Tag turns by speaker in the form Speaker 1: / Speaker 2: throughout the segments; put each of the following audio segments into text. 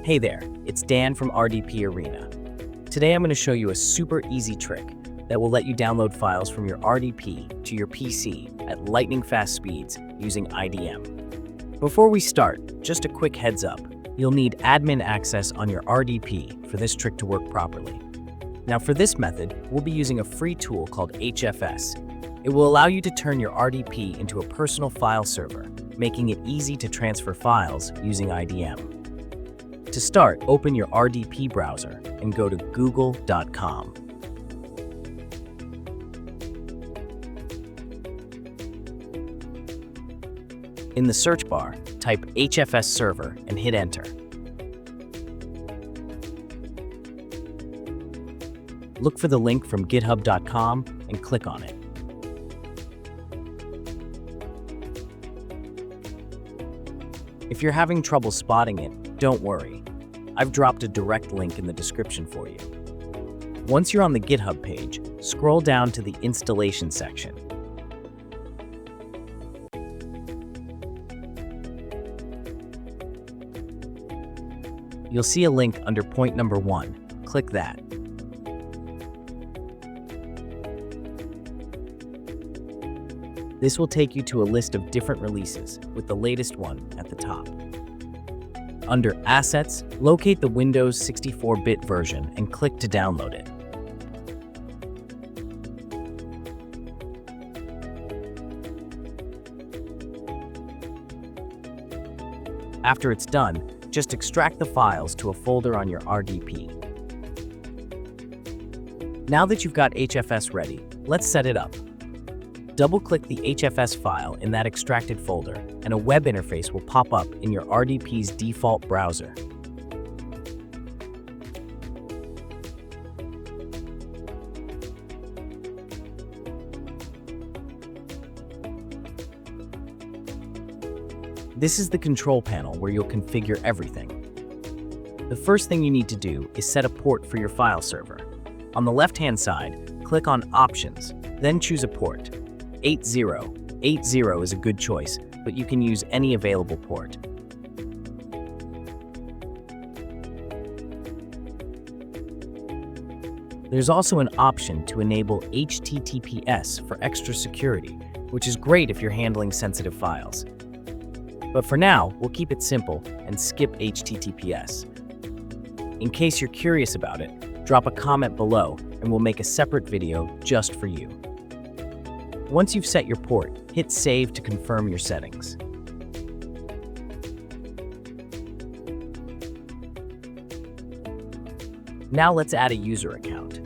Speaker 1: Hey there, it's Dan from RDP Arena. Today I'm going to show you a super easy trick that will let you download files from your RDP to your PC at lightning fast speeds using IDM. Before we start, just a quick heads up. You'll need admin access on your RDP for this trick to work properly. Now for this method, we'll be using a free tool called HFS. It will allow you to turn your RDP into a personal file server, making it easy to transfer files using IDM. To start, open your RDP browser and go to google.com. In the search bar, type HFS server and hit enter. Look for the link from github.com and click on it. If you're having trouble spotting it, don't worry. I've dropped a direct link in the description for you. Once you're on the GitHub page, scroll down to the installation section. You'll see a link under point number 1. Click that. This will take you to a list of different releases, with the latest one at the top. Under Assets, locate the Windows 64-bit version and click to download it. After it's done, just extract the files to a folder on your RDP. Now that you've got HFS ready, let's set it up. Double-click the HFS file in that extracted folder, and a web interface will pop up in your RDP's default browser. This is the control panel where you'll configure everything. The first thing you need to do is set a port for your file server. On the left-hand side, click on Options, then choose a port. 8080 is a good choice, but you can use any available port. There's also an option to enable HTTPS for extra security, which is great if you're handling sensitive files. But for now, we'll keep it simple and skip HTTPS. In case you're curious about it, drop a comment below and we'll make a separate video just for you. Once you've set your port, hit Save to confirm your settings. Now let's add a user account.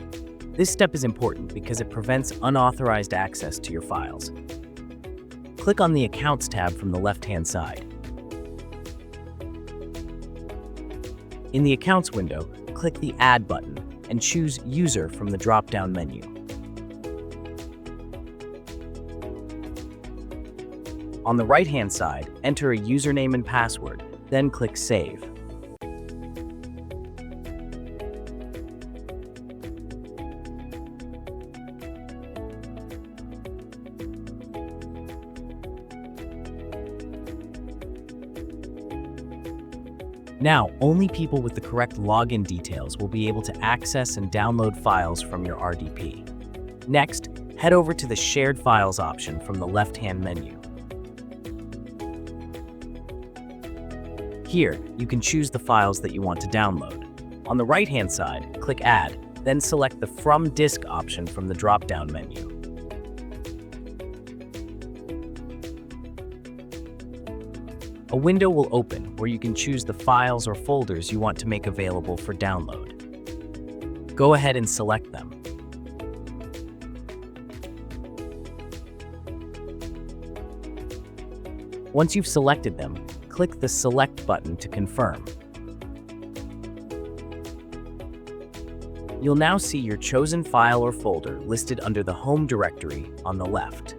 Speaker 1: This step is important because it prevents unauthorized access to your files. Click on the Accounts tab from the left-hand side. In the Accounts window, click the Add button and choose User from the drop-down menu. On the right-hand side, enter a username and password, then click Save. Now, only people with the correct login details will be able to access and download files from your RDP. Next, head over to the Shared Files option from the left-hand menu. Here, you can choose the files that you want to download. On the right-hand side, click Add, then select the From Disk option from the drop-down menu. A window will open where you can choose the files or folders you want to make available for download. Go ahead and select them. Once you've selected them, click the Select button to confirm. You'll now see your chosen file or folder listed under the Home directory on the left.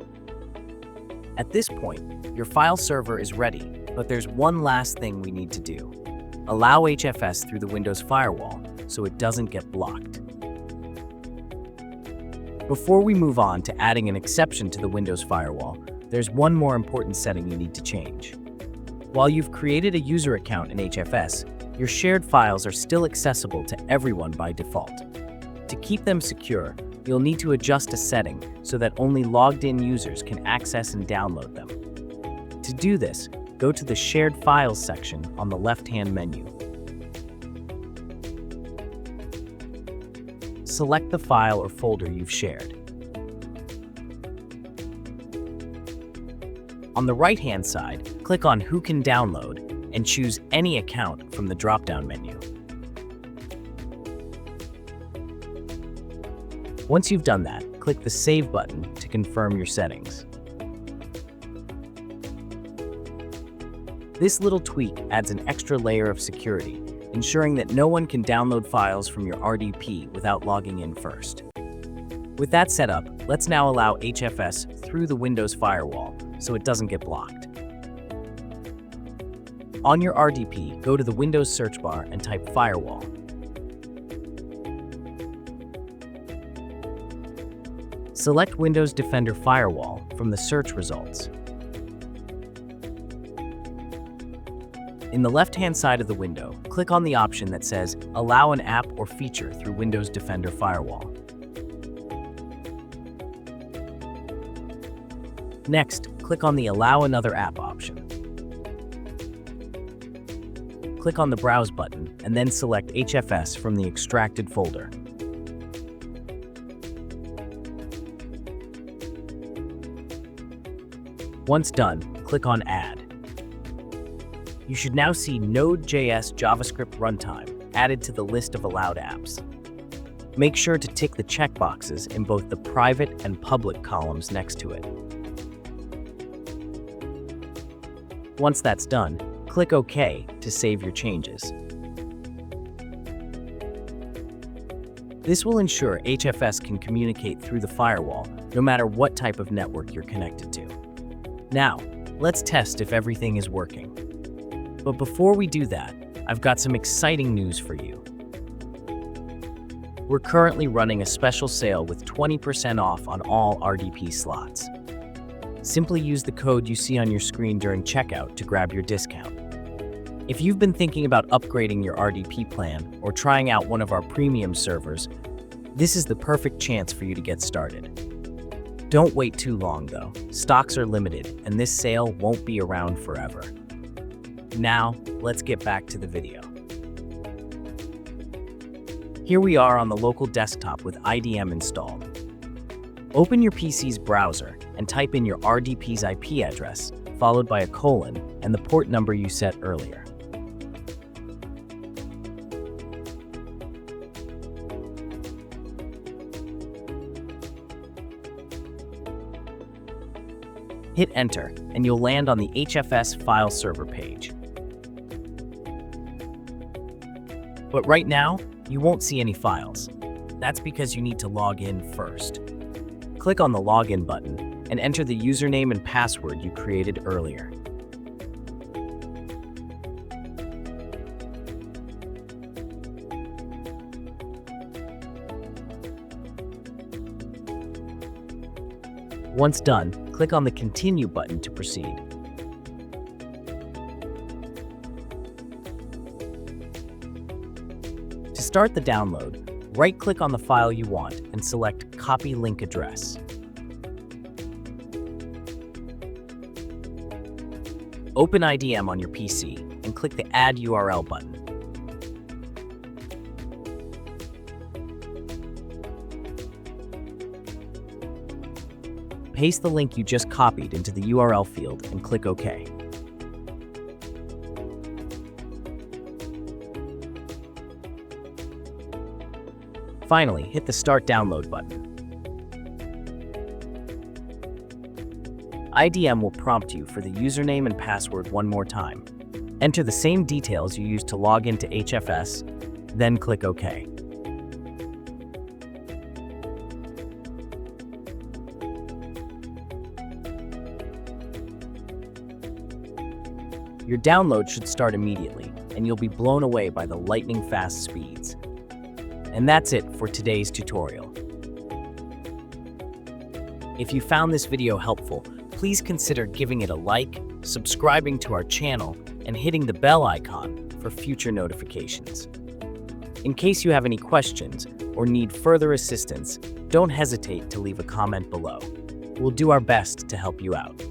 Speaker 1: At this point, your file server is ready, but there's one last thing we need to do. Allow HFS through the Windows Firewall so it doesn't get blocked. Before we move on to adding an exception to the Windows Firewall, there's one more important setting you need to change. While you've created a user account in HFS, your shared files are still accessible to everyone by default. To keep them secure, you'll need to adjust a setting so that only logged-in users can access and download them. To do this, go to the Shared Files section on the left-hand menu. Select the file or folder you've shared. On the right-hand side, click on Who Can Download and choose any account from the drop-down menu. Once you've done that, click the Save button to confirm your settings. This little tweak adds an extra layer of security, ensuring that no one can download files from your RDP without logging in first. With that set up, let's now allow HFS through the Windows firewall so it doesn't get blocked. On your RDP, go to the Windows search bar and type Firewall. Select Windows Defender Firewall from the search results. In the left-hand side of the window, click on the option that says Allow an app or feature through Windows Defender Firewall. Next, click on the Allow another app option. Click on the Browse button and then select HFS from the extracted folder. Once done, click on Add. You should now see Node.js JavaScript runtime added to the list of allowed apps. Make sure to tick the checkboxes in both the private and public columns next to it. Once that's done, click OK to save your changes. This will ensure HFS can communicate through the firewall no matter what type of network you're connected to. Now, let's test if everything is working. But before we do that, I've got some exciting news for you. We're currently running a special sale with 20% off on all RDP slots. Simply use the code you see on your screen during checkout to grab your discount. If you've been thinking about upgrading your RDP plan or trying out one of our premium servers, this is the perfect chance for you to get started. Don't wait too long though. Stocks are limited and this sale won't be around forever. Now, let's get back to the video. Here we are on the local desktop with IDM installed. Open your PC's browser and type in your RDP's IP address, followed by a colon and the port number you set earlier. Hit Enter, and you'll land on the HFS file server page. But right now, you won't see any files. That's because you need to log in first. Click on the Login button and enter the username and password you created earlier. Once done, click on the Continue button to proceed. To start the download, right-click on the file you want and select Copy Link Address. Open IDM on your PC and click the Add URL button. Paste the link you just copied into the URL field and click OK. Finally, hit the Start Download button. IDM will prompt you for the username and password one more time. Enter the same details you used to log into HFS, then click OK. Your download should start immediately, and you'll be blown away by the lightning-fast speeds. And that's it for today's tutorial. If you found this video helpful, please consider giving it a like, subscribing to our channel, and hitting the bell icon for future notifications. In case you have any questions or need further assistance, don't hesitate to leave a comment below. We'll do our best to help you out.